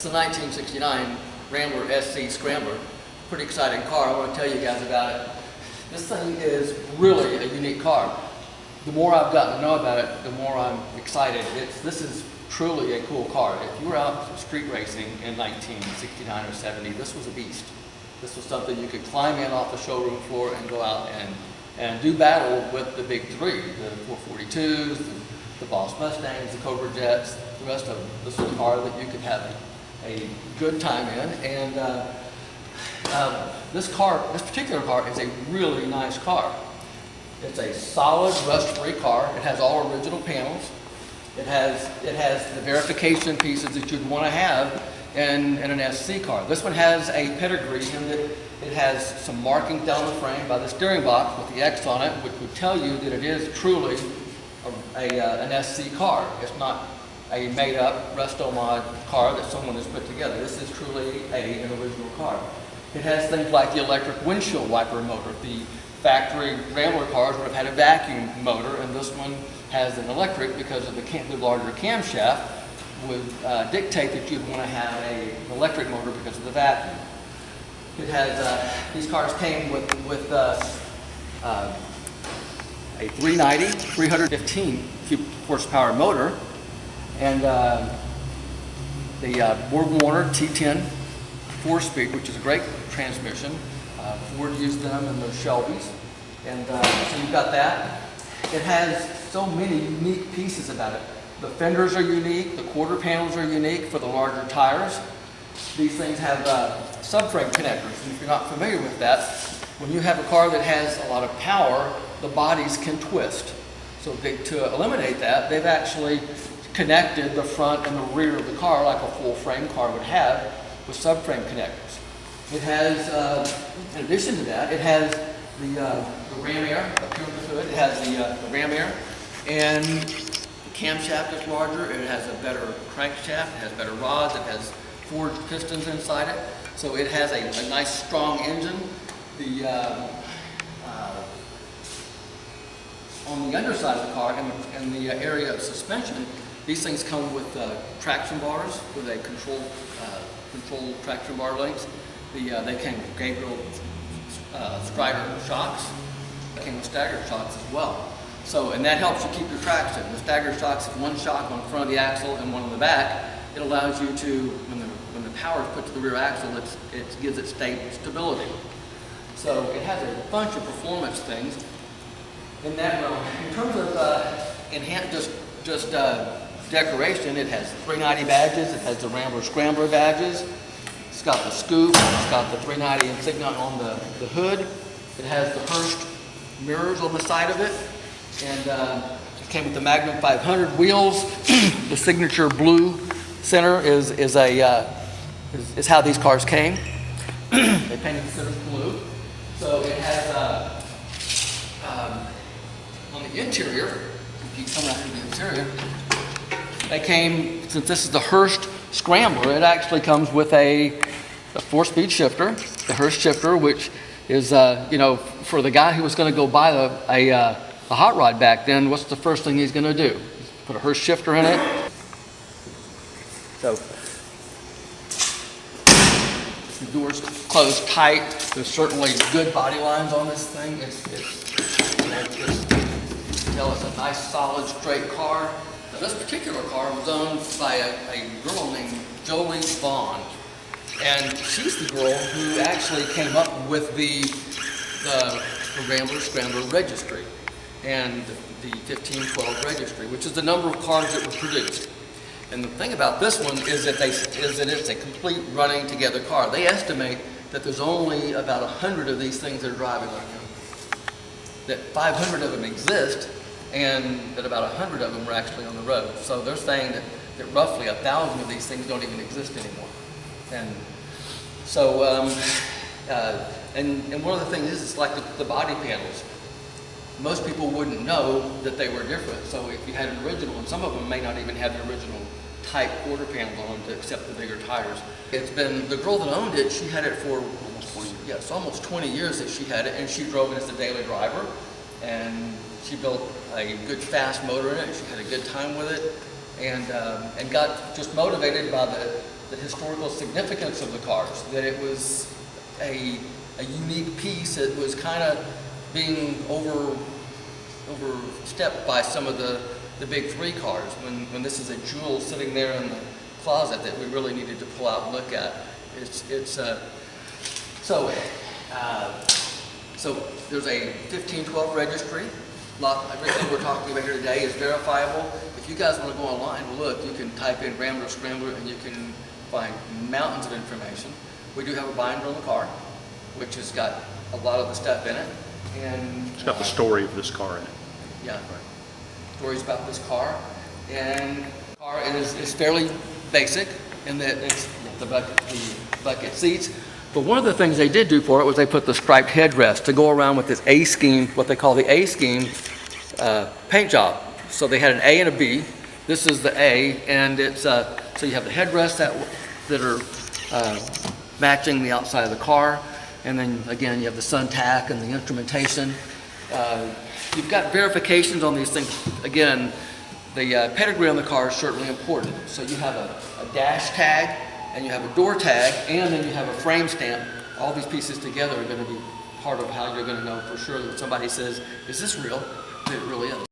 It's a 1969 Rambler SC Scrambler. Pretty exciting car. I want to tell you guys about it. This thing is really a unique car. The more I've gotten to know about it, the more I'm excited. This is truly a cool car. If you were out street racing in 1969 or 70, this was a beast. This was something you could climb in off the showroom floor and go out and do battle with the big three, the 442s, the Boss Mustangs, the Cobra Jets, the rest of them. This was a car that you could have a good time in, and this particular car is a really nice car. It's a solid rust-free car. It has all original panels. It has the verification pieces that you'd want to have in an SC car. This one has a pedigree in that it has some markings down the frame by the steering box with the X on it, which would tell you that it is truly an SC car. It's not a made-up resto-mod car that someone has put together. This is truly an original car. It has things like the electric windshield wiper motor. The factory Rambler cars would have had a vacuum motor, and this one has an electric because of the larger camshaft would dictate that you'd want to have an electric motor because of the vacuum. It has these cars came with a 390, 315 horsepower motor, and the Borg-Warner T10 4-speed, which is a great transmission. Ford used them in their Shelbys, and so you've got that. It has so many unique pieces about it. The fenders are unique, the quarter panels are unique for the larger tires. These things have subframe connectors, and if you're not familiar with that, when you have a car that has a lot of power, the bodies can twist. So to eliminate that, they've actually connected the front and the rear of the car like a full frame car would have with subframe connectors. It has, in addition to that, it has the ram air up here on the hood. It has the ram air, and the camshaft is larger. It has a better crankshaft. It has better rods. It has forged pistons inside it. So it has a nice strong engine. On the underside of the car, in the area of suspension, these things come with traction bars with a controlled traction bar links. They came with Gabriel Strider shocks. They came with staggered shocks as well. So, and that helps you keep your traction. The staggered shocks have one shock on the front of the axle and one on the back. It allows you to, when the power is put to the rear axle, it gives it stability. So it has a bunch of performance things in that realm. In terms of enhanced decoration, it has 390 badges. It has the Rambler Scrambler badges. It's got the scoop. It's got the 390 insignia on the hood. It has the Hurst mirrors on the side of it, and it came with the Magnum 500 wheels. The signature blue center is how these cars came. They painted the center blue. So it has on the interior, if you come out to the interior, they came, since this is the Hurst Scrambler, it actually comes with a 4-speed shifter, the Hurst shifter, which is, for the guy who was going to go buy a hot rod back then, what's the first thing he's going to do? Put a Hurst shifter in it. So the doors close tight. There's certainly good body lines on this thing. It's a nice, solid, straight car. Now, this particular car was owned by a girl named Jolie Vaughn, and she's the girl who actually came up with the Rambler Scrambler registry and the 1512 registry, which is the number of cars that were produced. And the thing about this one is that it's a complete running together car. They estimate that there's only about 100 of these things that are driving right now. That 500 of them exist, and that about 100 of them are actually on the road. So they're saying that roughly 1,000 of these things don't even exist anymore. And so, and one of the things is, it's like the body panels. Most people wouldn't know that they were different. So if you had an original, and some of them may not even have the original type quarter panels on them, except the bigger tires. It's been, the girl that owned it, she had it for almost 20 years that she had it, and she drove it as a daily driver, and she built a good fast motor in it. She had a good time with it, and got just motivated by the historical significance of the cars, that it was a unique piece that was kind of being overstepped by some of the big three cars, when this is a jewel sitting there in the closet that we really needed to pull out and look at. So there's a 1512 registry. Everything we're talking about here today is verifiable. If you guys want to go online and look, you can type in Rambler Scrambler and you can find mountains of information. We do have a binder on the car, which has got a lot of the stuff in it. And It's got the story of this car in it. yeah, stories about this car. And the car is fairly basic in that it's the bucket seats. But one of the things they did do for it was they put the striped headrest to go around with this A scheme, what they call the A scheme paint job. So they had an A and a B. This is the A, and it's so you have the headrests that are matching the outside of the car, and then again you have the sun tack and the instrumentation. You've got verifications on these things. Again, the pedigree on the car is certainly important. So you have a dash tag, and you have a door tag, and then you have a frame stamp. All these pieces together are going to be part of how you're going to know for sure that somebody says, is this real? And it really is.